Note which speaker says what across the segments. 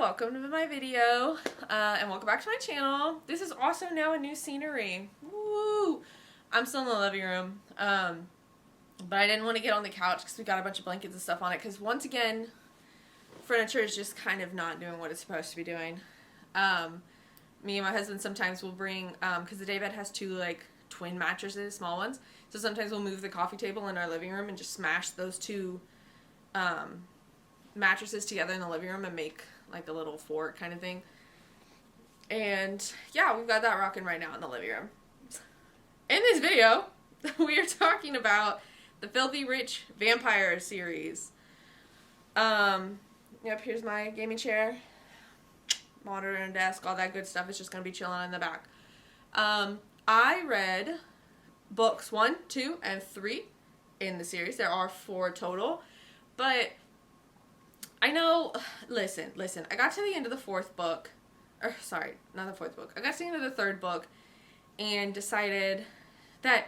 Speaker 1: welcome to my video, and welcome back to my channel. This is also now a new scenery. Woo! I'm still in the living room, but I didn't want to get on the couch because we got a bunch of blankets and stuff on it, because once again, furniture is just kind of not doing what it's supposed to be doing. Me and my husband sometimes will bring, because the daybed has two, like, twin mattresses, small ones, so sometimes we'll move the coffee table in our living room and just smash those two, mattresses together in the living room and make like a little fort kind of thing. And yeah, we've got that rocking right now in the living room. In this video, we are talking about the Filthy Rich Vampire series. Yep, here's my gaming chair, monitor and desk, all that good stuff. It's just gonna be chilling in the back. I read books 1, 2, and 3 in the series. There are 4 total, but I know, listen, I got to the end of the 4th book, or sorry, not the 4th book, I got to the end of the 3rd book, and decided that,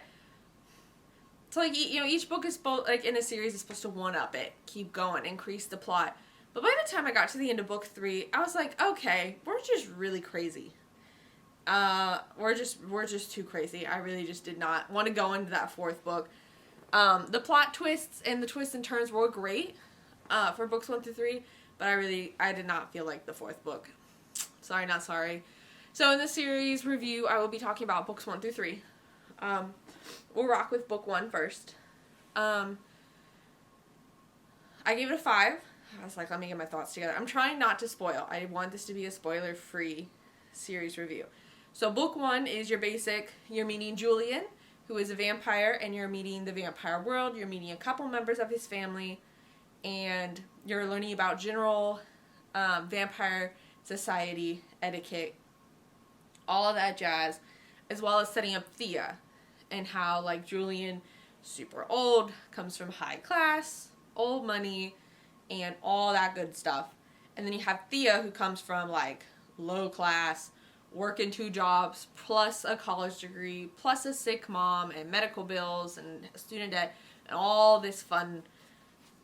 Speaker 1: so like, you know, each book is supposed, like, in a series is supposed to one-up it, keep going, increase the plot, but by the time I got to the end of book 3, I was like, okay, we're just really crazy, we're just too crazy. I really just did not want to go into that 4th book. The plot twists and the twists and turns were great, for books 1 through 3, but I did not feel like the 4th book. Sorry, not sorry. So in this series review, I will be talking about books 1 through 3. We'll rock with book 1 first. I gave it a 5. I was like, let me get my thoughts together. I'm trying not to spoil. I want this to be a spoiler-free series review. So book 1 is your basic, you're meeting Julian, who is a vampire, and you're meeting the vampire world. You're meeting a couple members of his family, and you're learning about general vampire society, etiquette, all of that jazz, as well as setting up Thea, and how, like, Julian, super old, comes from high class, old money, and all that good stuff. And then you have Thea, who comes from, like, low class, working 2 jobs, plus a college degree, plus a sick mom, and medical bills, and student debt, and all this fun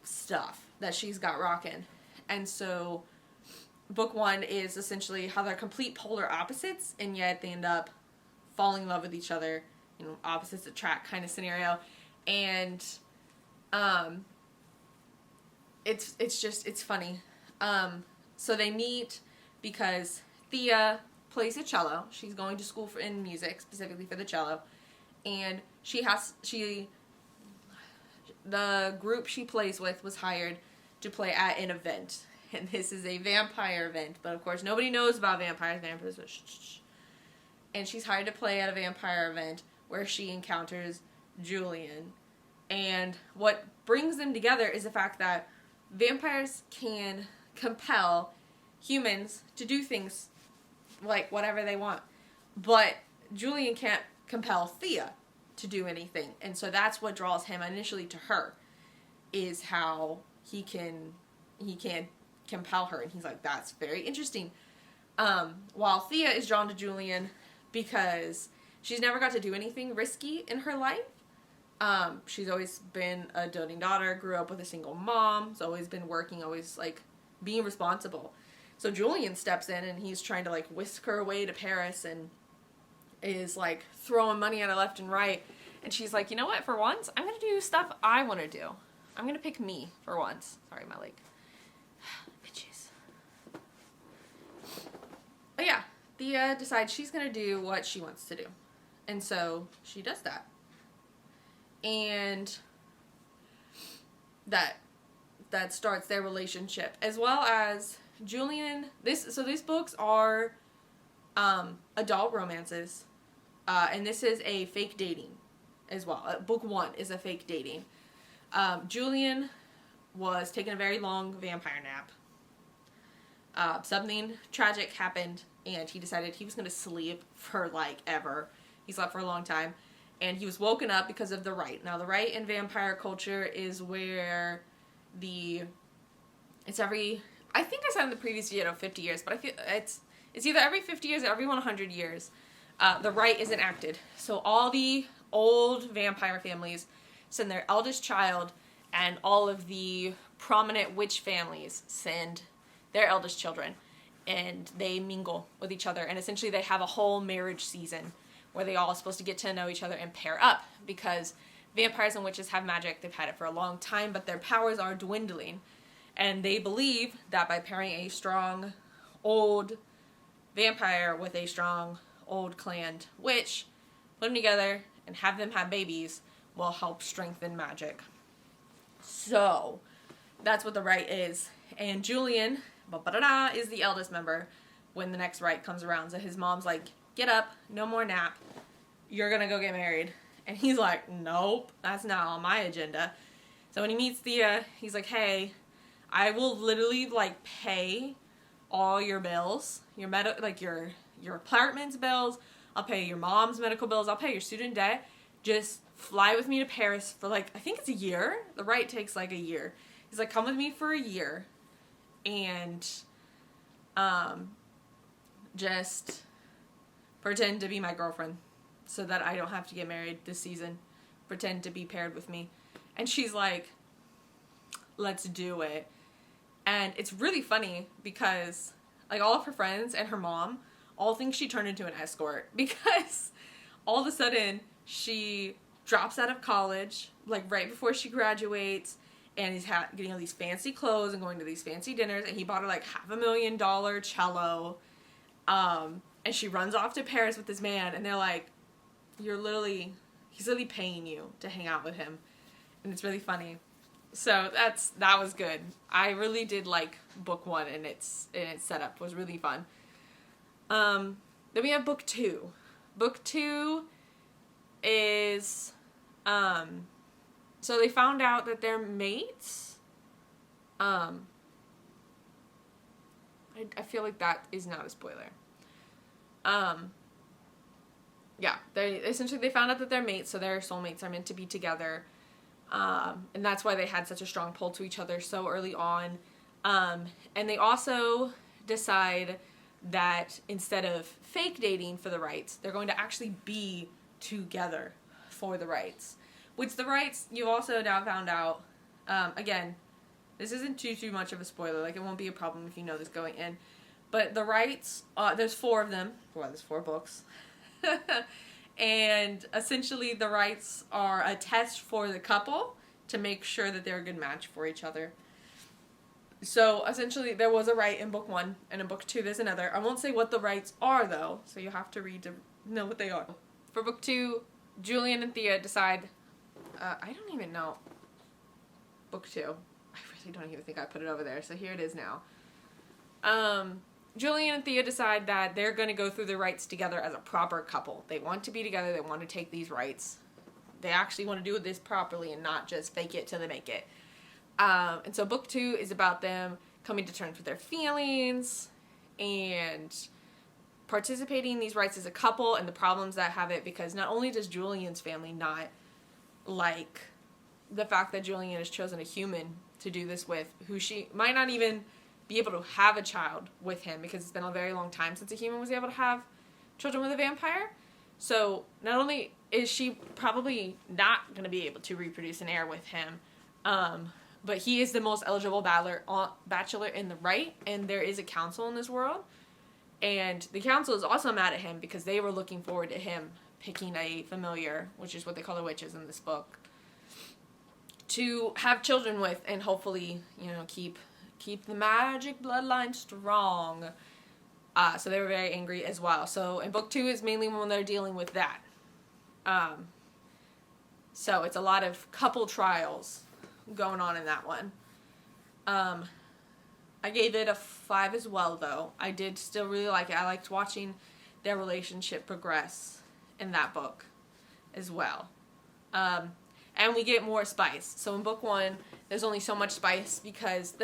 Speaker 1: stuff that she's got rocking. And so book 1 is essentially how they're complete polar opposites, and yet they end up falling in love with each other, you know, opposites attract kind of scenario. And it's funny. So they meet because Thea plays the cello. She's going to school in music, specifically for the cello, and the group she plays with was hired to play at an event, and this is a vampire event, but of course nobody knows about vampires, so shh. And she's hired to play at a vampire event where she encounters Julian, and what brings them together is the fact that vampires can compel humans to do things like whatever they want, but Julian can't compel Thea to do anything, and so that's what draws him initially to her, is how he can't compel her, and he's like, that's very interesting. While Thea is drawn to Julian because she's never got to do anything risky in her life. She's always been a doting daughter, grew up with a single mom, has always been working, always, like, being responsible. So Julian steps in, and he's trying to, like, whisk her away to Paris, and is, like, throwing money at her left and right. And she's like, you know what, for once, I'm going to do stuff I want to do. I'm going to pick me for once. Sorry, my leg. Bitches. But yeah, Thea decides she's going to do what she wants to do. And so she does that. And that starts their relationship, as well as Julian. These books are adult romances, and this is a fake dating as well. Book 1 is a fake dating. Julian was taking a very long vampire nap. Something tragic happened, and he decided he was going to sleep for, like, ever. He slept for a long time, and he was woken up because of the rite. Now, the rite in vampire culture is where it's every, I think I said in the previous video 50 years, but I feel it's either every 50 years or every 100 years. The rite is enacted. So all the old vampire families send their eldest child, and all of the prominent witch families send their eldest children. and they mingle with each other. And essentially they have a whole marriage season where they all are supposed to get to know each other and pair up, because vampires and witches have magic. They've had it for a long time, but their powers are dwindling. And they believe that by pairing a strong old vampire with a strong old clanned witch, put them together and have them have babies, will help strengthen magic. So that's what the rite is. And Julian is the eldest member when the next rite comes around. So his mom's like, get up, no more nap, you're gonna go get married. And he's like, nope, that's not on my agenda. So when he meets Thea, he's like, hey, I will literally like pay all your bills, your your apartment's bills, I'll pay your mom's medical bills, I'll pay your student debt. Just fly with me to Paris for like, I think it's a year. The rite takes like a year. He's like, come with me for a year and just pretend to be my girlfriend so that I don't have to get married this season. Pretend to be paired with me. And she's like, let's do it. And it's really funny because like all of her friends and her mom all think she turned into an escort, because all of a sudden she drops out of college like right before she graduates, and he's getting all these fancy clothes and going to these fancy dinners, and he bought her like $500,000 cello, and she runs off to Paris with this man, and they're like, he's literally paying you to hang out with him. And it's really funny. So that was good. I really did like book 1, and its setup was really fun. Then we have book 2. Book 2 is, so they found out that they're mates. I feel like that is not a spoiler. Yeah, they found out that they're mates, so their soulmates are meant to be together. And that's why they had such a strong pull to each other so early on. And they also decide that instead of fake dating for the rites, they're going to actually be together for the rites. Which the rites, you've also now found out, again, this isn't too much of a spoiler, like it won't be a problem if you know this going in. But the rites, there's 4 of them. Well, there's 4 books. And essentially the rites are a test for the couple to make sure that they're a good match for each other. So essentially there was a rite in book 1, and in book 2 there's another. I won't say what the rites are though, so you have to read to know what they are. For book 2, Julian and Thea decide, I don't even know. Book 2. I really don't even think I put it over there, so here it is now. Julian and Thea decide that they're going to go through the rites together as a proper couple. They want to be together. They want to take these rites. They actually want to do this properly and not just fake it till they make it. And so book 2 is about them coming to terms with their feelings and participating in these rites as a couple and the problems that have it, because not only does Julian's family not like the fact that Julian has chosen a human to do this with, who she might not even be able to have a child with him, because it's been a very long time since a human was able to have children with a vampire. So not only is she probably not going to be able to reproduce an heir with him, but he is the most eligible bachelor in the rite, and there is a council in this world. And the council is also mad at him because they were looking forward to him picking a familiar, which is what they call the witches in this book, to have children with and hopefully, keep the magic bloodline strong. So they were very angry as well. So in book 2 is mainly when they're dealing with that. So it's a lot of couple trials going on in that one. I gave it a 5 as well, though. I did still really like it. I liked watching their relationship progress in that book as well. And we get more spice. So in book 1, there's only so much spice because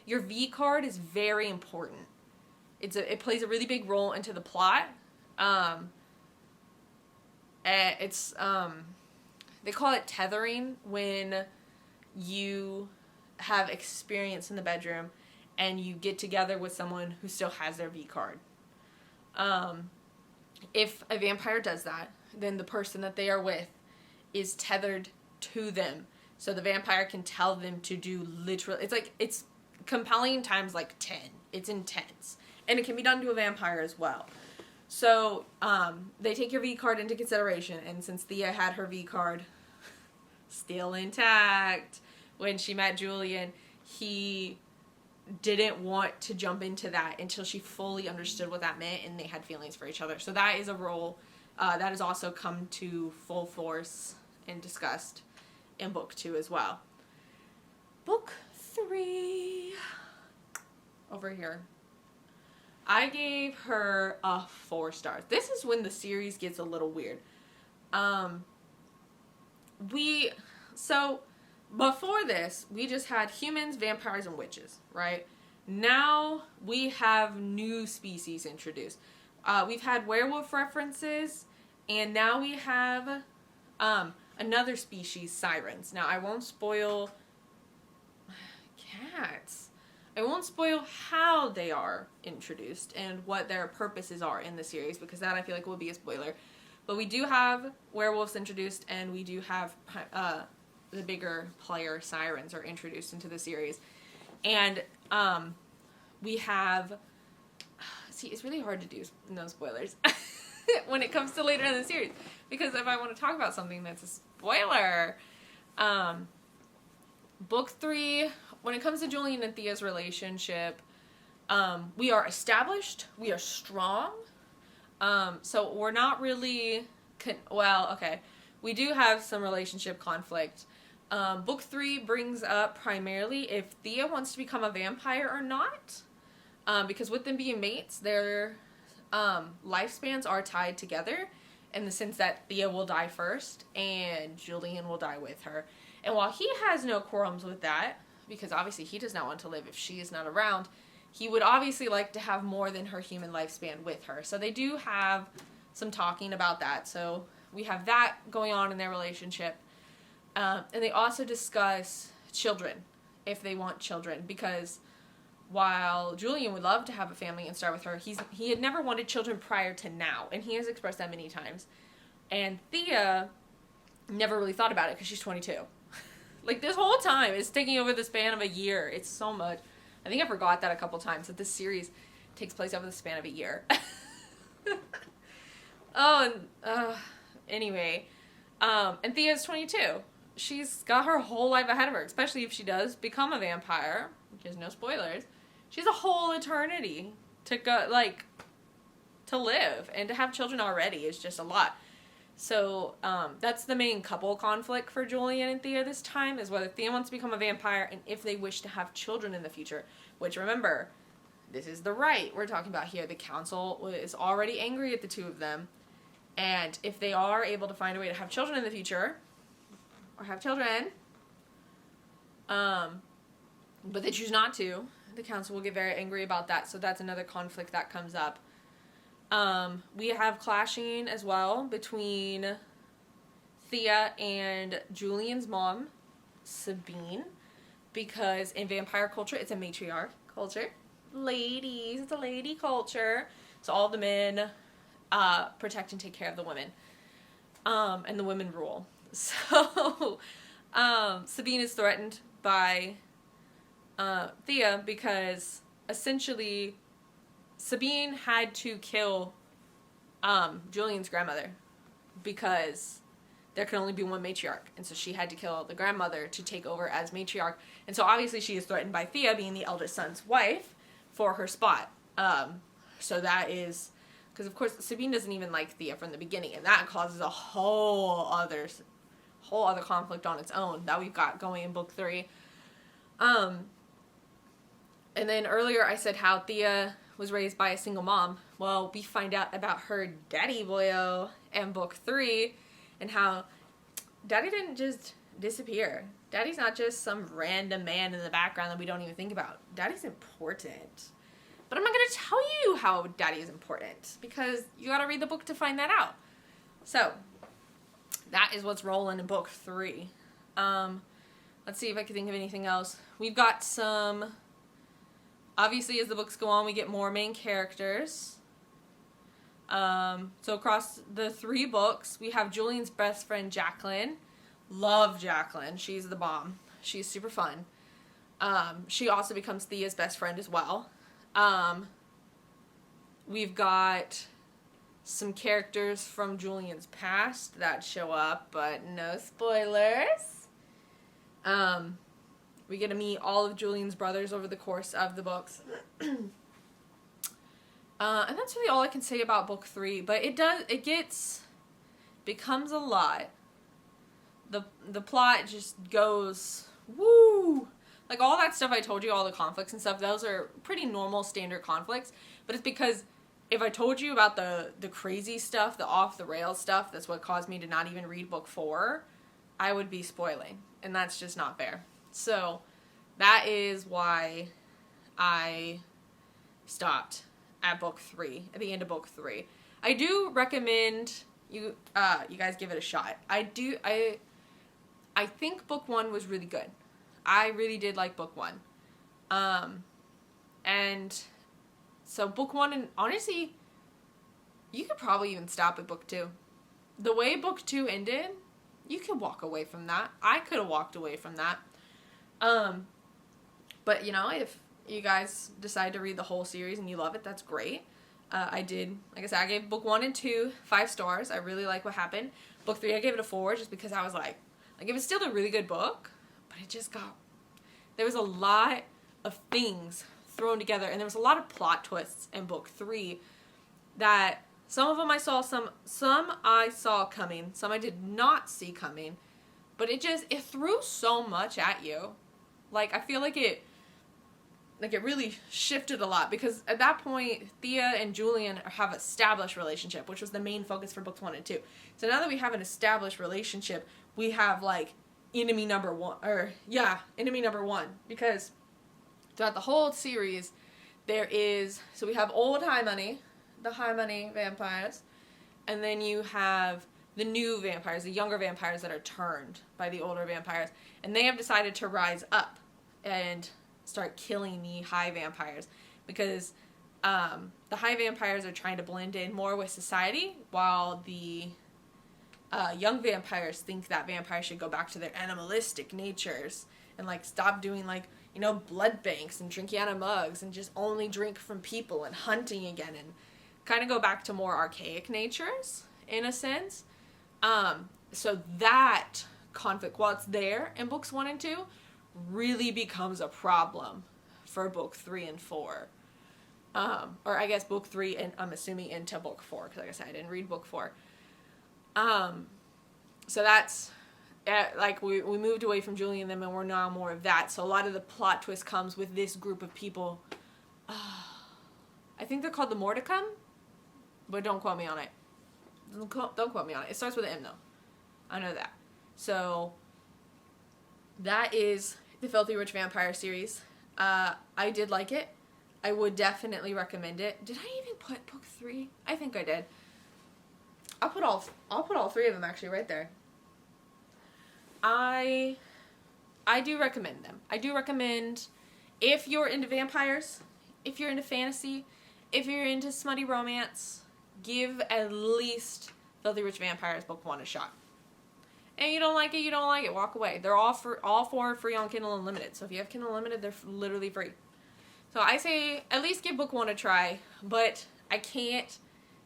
Speaker 1: your V card is very important. It plays a really big role into the plot. They call it tethering when you have experience in the bedroom and you get together with someone who still has their V card. If a vampire does that, then the person that they are with is tethered to them. So the vampire can tell them to do literally, it's compelling times like 10. It's intense. And it can be done to a vampire as well. So, they take your V card into consideration, and since Thea had her V card still intact when she met Julian, he didn't want to jump into that until she fully understood what that meant and they had feelings for each other. So that is a role that has also come to full force and discussed in book 2 as well. Book 3. Over here. I gave her a 4 stars. This is when the series gets a little weird. So before this, we just had humans, vampires, and witches, right? Now we have new species introduced. We've had werewolf references, and now we have another species, sirens. Now, I won't spoil cats. I won't spoil how they are introduced and what their purposes are in the series, because that I feel like will be a spoiler. But we do have werewolves introduced, and we do have the bigger player sirens are introduced into the series. And we have... See, it's really hard to do no spoilers when it comes to later in the series, because if I want to talk about something that's a spoiler... Book 3, when it comes to Julian and Thea's relationship, we are established, we are strong, so we're not really, we do have some relationship conflict. Book 3 brings up primarily if Thea wants to become a vampire or not, because with them being mates, their lifespans are tied together in the sense that Thea will die first and Julian will die with her. And while he has no qualms with that, because obviously he does not want to live if she is not around, he would obviously like to have more than her human lifespan with her. So they do have some talking about that. So we have that going on in their relationship. And they also discuss children, if they want children. Because while Julian would love to have a family and start with her, he had never wanted children prior to now. And he has expressed that many times. And Thea never really thought about it because she's 22. Like, this whole time, it's taking over the span of a year. It's so much. I think I forgot that a couple times, that this series takes place over the span of a year. Anyway. And Thea's 22. She's got her whole life ahead of her, especially if she does become a vampire, which is no spoilers. She has a whole eternity to go, to live. And to have children already is just a lot. So, that's the main couple conflict for Julian and Thea this time, is whether Thea wants to become a vampire and if they wish to have children in the future. Which, remember, this is the right we're talking about here. The council is already angry at the two of them. And if they are able to find a way to have children in the future, or have children, but they choose not to, the council will get very angry about that. So that's another conflict that comes up. We have clashing as well between Thea and Julian's mom, Sabine, because in vampire culture, it's a matriarch culture. Ladies, it's a lady culture. So all the men protect and take care of the women, and the women rule. So Sabine is threatened by Thea because essentially Sabine had to kill Julian's grandmother because there could only be one matriarch. And so she had to kill the grandmother to take over as matriarch. And so obviously she is threatened by Thea, being the eldest son's wife, for her spot. So that is... Because, of course, Sabine doesn't even like Thea from the beginning. And that causes a whole other conflict on its own that we've got going in book 3. And then earlier I said how Thea was raised by a single mom. Well, we find out about her daddy boyo in book 3 and how daddy didn't just disappear. Daddy's not just some random man in the background that we don't even think about. Daddy's important. But I'm not going to tell you how daddy is important because you got to read the book to find that out. So, that is what's rolling in book 3. Let's see if I can think of anything else. We've got some... Obviously, as the books go on, we get more main characters. So across the 3 books, we have Julian's best friend, Jacqueline. Love Jacqueline. She's the bomb. She's super fun. She also becomes Thea's best friend as well. We've got some characters from Julian's past that show up, but no spoilers. We get to meet all of Julian's brothers over the course of the books. And that's really all I can say about book 3, but becomes a lot. The plot just goes, woo! Like, all that stuff I told you, all the conflicts and stuff, those are pretty normal, standard conflicts, but it's because if I told you about the crazy stuff, the off-the-rails stuff, that's what caused me to not even read book 4, I would be spoiling, and that's just not fair. So, that is why I stopped at book 3, at the end of book 3. I do recommend you guys give it a shot. I think book 1 was really good. I really did like book 1. And so book 1, and honestly, you could probably even stop at book 2. The way book 2 ended, you could walk away from that. I could have walked away from that. But, you know, if you guys decide to read the whole series and you love it, that's great. I did, like I said, I gave book 1 and 2 5 stars. I really like what happened. Book 3, I gave it a 4 just because I was like it was still a really good book, but it just there was a lot of things thrown together, and there was a lot of plot twists in book 3 that some of them I saw, some I saw coming, some I did not see coming, but it threw so much at you. Like, I feel like it really shifted a lot, because at that point, Thea and Julian have an established relationship, which was the main focus for books 1 and 2. So now that we have an established relationship, we have, like, enemy number one, because throughout the whole series, so we have old High Money, the High Money vampires, and then you have the new vampires, the younger vampires that are turned by the older vampires, and they have decided to rise up and start killing the high vampires, because the high vampires are trying to blend in more with society, while the young vampires think that vampires should go back to their animalistic natures and, like, stop doing, like, you know, blood banks and drinking out of mugs and just only drink from people and hunting again, and kind of go back to more archaic natures in a sense. So that conflict, while it's there in books 1 and 2, really becomes a problem for book 3 and 4. Or I guess book 3, and I'm assuming into book 4, because like I said, I didn't read book 4. So that's, like, we moved away from Julian and them, and we're now more of that. So a lot of the plot twist comes with this group of people. I think they're called the Mordicum, but don't quote me on it. Don't quote me on it. It starts with an M, though. I know that. So that is the Filthy Rich Vampire series. I did like it. I would definitely recommend it. Did I even put book 3? I think I did. I'll put all 3 of them actually right there. I do recommend them. I do recommend, if you're into vampires, if you're into fantasy, if you're into smutty romance, give at least Filthy Rich Vampires book 1 a shot. And you don't like it, you don't like it. Walk away. They're all 4 free on Kindle Unlimited. So if you have Kindle Unlimited, they're literally free. So I say at least give book 1 a try, but I can't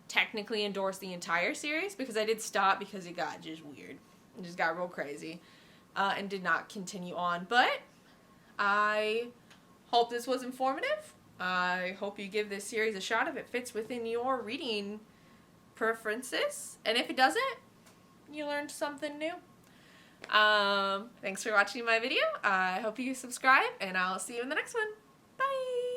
Speaker 1: technically endorse the entire series, because I did stop because it got just weird. It just got real crazy, and did not continue on. But I hope this was informative. I hope you give this series a shot if it fits within your reading preferences. And if it doesn't, you learned something new. Thanks for watching my video. I hope you subscribe, and I'll see you in the next one. Bye!